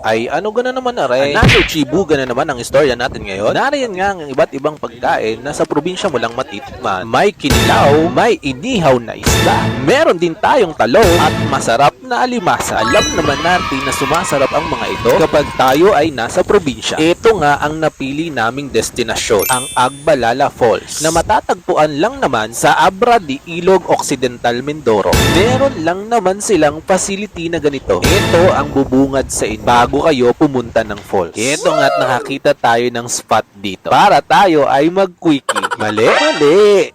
Ay ano gana naman na rin. Another Chibuga na naman ang istorya natin ngayon. Nariyan nga ang iba't ibang pagkain na sa probinsya mo lang matitikman. May kinilaw, may inihaw na isda. Meron din tayong talong at masarap na alimasa. Alam naman natin na sumasarap ang mga ito kapag tayo ay nasa probinsya. Ito nga ang napili naming destinasyon, ang Agbalala Falls, na matatagpuan lang naman sa Abra de Ilog Occidental, Mindoro. Meron lang naman silang facility na ganito. Ito ang bubungad sa inyo bago kayo pumunta ng falls. Ito nga't nakakita tayo ng spot dito para tayo ay mag-quickie. Mali? Mali!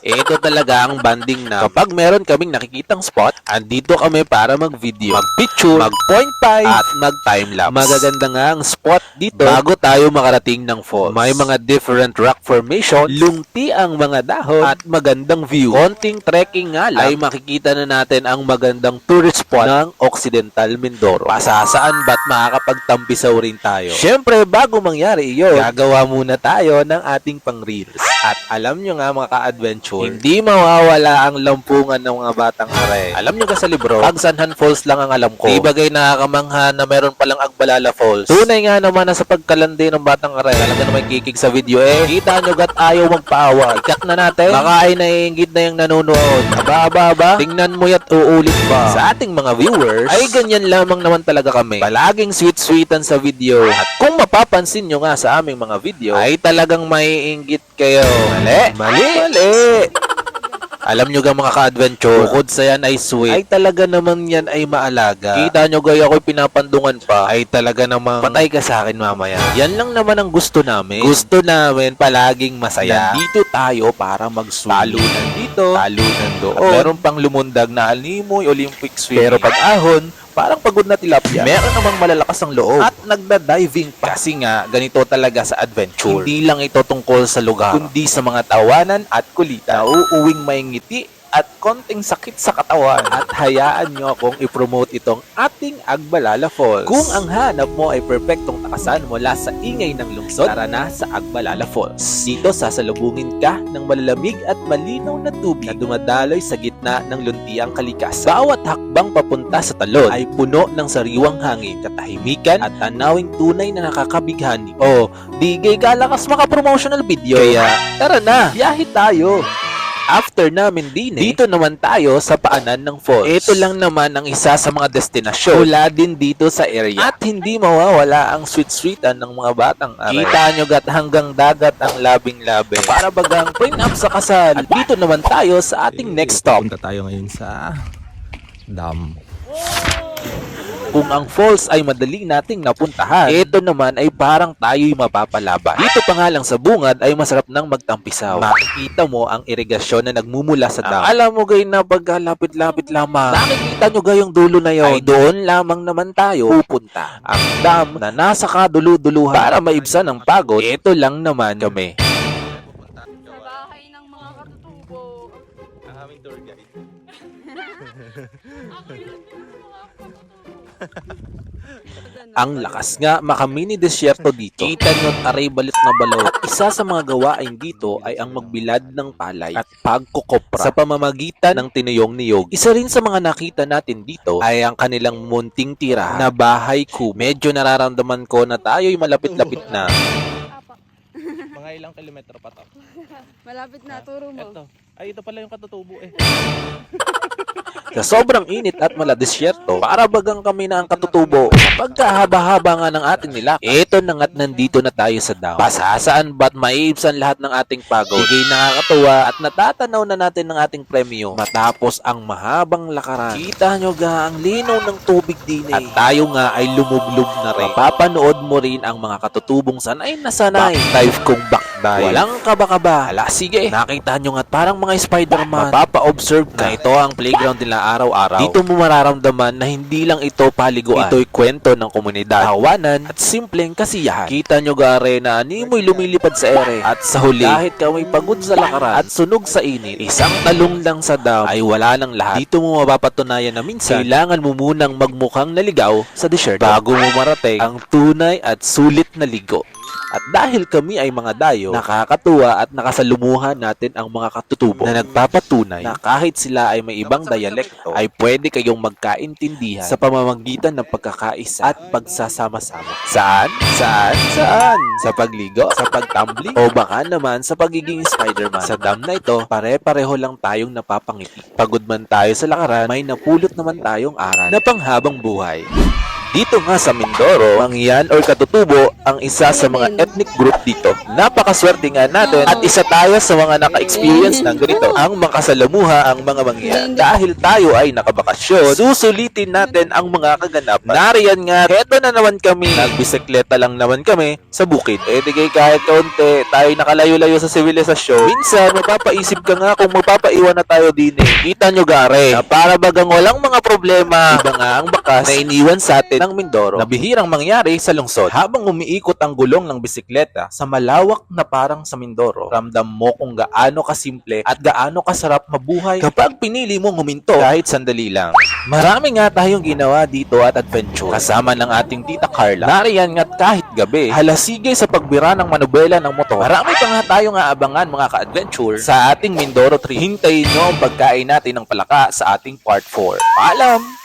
Ito talaga ang banding na kapag meron kaming nakikitang spot, andito kami para mag-video, mag-picture, mag-point pies, at mag-timelapse. Magaganda nga ang spot dito bago tayo makarating ng falls. May mga different rock formation, lungti ang mga dahon, at magandang view. Konting trekking nga lang ay makikita na natin ang magandang tourist spot ng Occidental Mindoro. Pasasaan ba't makakapagtampisaw rin tayo? Syempre, bago mangyari iyon, gagawa muna tayo ng ating pang-reels. At alam nyo nga mga ka-adventure, hindi mawawala ang lampungan ng mga batang are. Alam nyo ka sa libro, Pagsanhan Falls lang ang alam ko. Di bagay nakakamangha na meron palang Agbalala Falls. Tunay nga naman na sa pagkalandi ng batang are, talaga naman kikig sa video kita nyo gat ayaw magpaawa. Ikat na natin, baka ay naiingit na yung nanonood. Aba, tingnan mo yat uulit pa. Sa ating mga viewers, ay ganyan lamang naman talaga kami. Palaging sweet-sweetan sa video. At kung mapapansin nyo nga sa aming mga video, ay talagang maiinggit kayo. Mali! Alam nyo ga mga ka-adventure, bukod sa yan ay sweet, ay talaga naman yan ay maalaga. Kita nyo gaya ako'y pinapandungan pa, ay talaga namang patay ka sa akin mamaya. Yan lang naman ang gusto namin. Gusto namin palaging masaya. Nandito tayo para mag-swim. Talunan dito, talunan doon. At meron pang lumundag na Alimoy Olympic Swimming. Pero pag ahon, parang pagod na tilapia. Meron namang malalakas ang loob at nagda-diving pa. Kasi nga, ganito talaga sa adventure. Hindi lang ito tungkol sa lugar, kundi sa mga tawanan at kulitan. Nauuwing may ngiti at konting sakit sa katawan. At hayaan nyo akong ipromote itong ating Agbalala Falls. Kung ang hanap mo ay perpektong takasan mula sa ingay ng lungsod, tara na sa Agbalala Falls. Dito sasalubungin ka ng malalamig at malinaw na tubig na dumadaloy sa gitna ng luntiang kalikas. Bawat hakbang papunta sa talon ay puno ng sariwang hangin, katahimikan at tanawing tunay na nakakabighani. Di gay kalakas maka-promotional video. Kaya tara na, biyahe tayo! After namin dito naman tayo sa paanan ng falls. Ito lang naman ang isa sa mga destinasyon mula din dito sa area. At hindi mawawala ang sweet-sweetan ng mga batang are. Kita nyo gat hanggang dagat ang labing-labi. Para bagang prenup sa kasal. At dito naman tayo sa ating next stop. Punta tayo ngayon sa dam. Kung ang falls ay madali nating napuntahan, ito naman ay parang tayo'y mapapalaban. Dito pa nga lang sa bungad ay masarap nang magtampisaw. Makikita mo ang irigasyon na nagmumula sa dam. Alam mo gay na pagkalapit-lapit lamang, nakikita nyo gayong dulo na yon, ay doon lamang naman tayo pupunta. Ang dam na nasa kadulu-duluhan para maibsan ang pagod, ito lang naman kami. Sa bahay ng mga katutubo. Ang aming tour guide. Ako yun yung mga katutubo. Ang lakas nga makamini desyerto dito. Kita nyo't aray balit na balaw. At isa sa mga gawain dito ay ang magbilad ng palay at pagkukopra sa pamamagitan ng tinuyong niyog. Isa rin sa mga nakita natin dito ay ang kanilang munting tira na bahay kubo. Medyo nararamdaman ko na tayo'y malapit-lapit na. Apa. Mga ilang kilometro pa to. Malapit na, turo mo. Ito. Ay, ito pala yung katutubo eh. Sa sobrang init at maladesyerto, para bagang kami na ang katutubo. Pagkahaba-haba nga ng ating nilakad, ito na nga't nandito na tayo sa dam. Pasasaan ba't maiibsan lahat ng ating pagod? Higay nakakatuwa at natatanaw na natin ng ating premyo. Matapos ang mahabang lakaran, kita nyo ga ang linaw ng tubig din eh. At tayo nga ay lumublog na rin. Mapapanood mo rin ang mga katutubong sanay na sanay. Backdive kung backdive. Walang kaba-kaba. Hala, sige. Nakita nyo nga't parang mga Spider-Man. Mapapa-observe ka. Ito ang playground nila araw-araw. Dito mo mararamdaman na hindi lang ito paliguan. Ito'y kwento ng komunidad, tawanan, at simpleng kasiyahan. Kita nyo gare na animoy lumilipad sa ere. At sa huli, kahit ka may pagod sa lakaran at sunog sa init, isang talong lang sa dam ay wala ng lahat. Dito mo mapapatunayan na minsan, kailangan mo munang magmukhang naligaw sa desert bago mo marating ang tunay at sulit na ligo. At dahil kami ay mga dayo, nakakatuwa at nakasalumuhan natin ang mga katutubo na nagpapatunay na kahit sila ay may ibang dialekto, ay pwede kayong magkaintindihan sa pamamagitan ng pagkakaisa at pagsasama-sama. Saan? Saan? Saan? Sa pagligo? Sa pagtumbling? O baka naman sa pagiging Spider-Man. Sa dam na ito, pare-pareho lang tayong napapangiti. Pagod man tayo sa lakaran, may napulot naman tayong aral na panghabang buhay. Dito nga sa Mindoro, Mangyan or Katutubo ang isa sa mga ethnic group dito. Napakaswerte nga natin at isa tayo sa mga naka-experience ng ganito ang makasalamuha ang mga Mangyan. Dahil tayo ay nakabakasyon, susulitin natin ang mga kaganapan. Nariyan nga, keto na naman kami. Nagbisikleta lang naman kami sa bukid. E di kay kahit kaunti, tayo nakalayo-layo sa sibilisasyon. Minsan, mapapaisip ka nga kung mapapaiwan na tayo din eh. Kita nyo gare, na para bagang walang mga problema. Iba nga ang bakas na iniwan sa atin ng Mindoro na bihirang mangyari sa lungsod. Habang umiikot ang gulong ng bisikleta sa malawak na parang sa Mindoro, ramdam mo kung gaano kasimple at gaano kasarap mabuhay kapag pinili mong huminto kahit sandali lang. Marami nga tayong ginawa dito at adventure kasama ng ating tita Carla. Nariyan nga't kahit gabi, halasige sa pagbira ng manubela ng motor. Marami pa nga tayong aabangan mga ka-adventure sa ating Mindoro 3. Hintayin nyo ang pagkain natin ng palaka sa ating part 4. Paalam!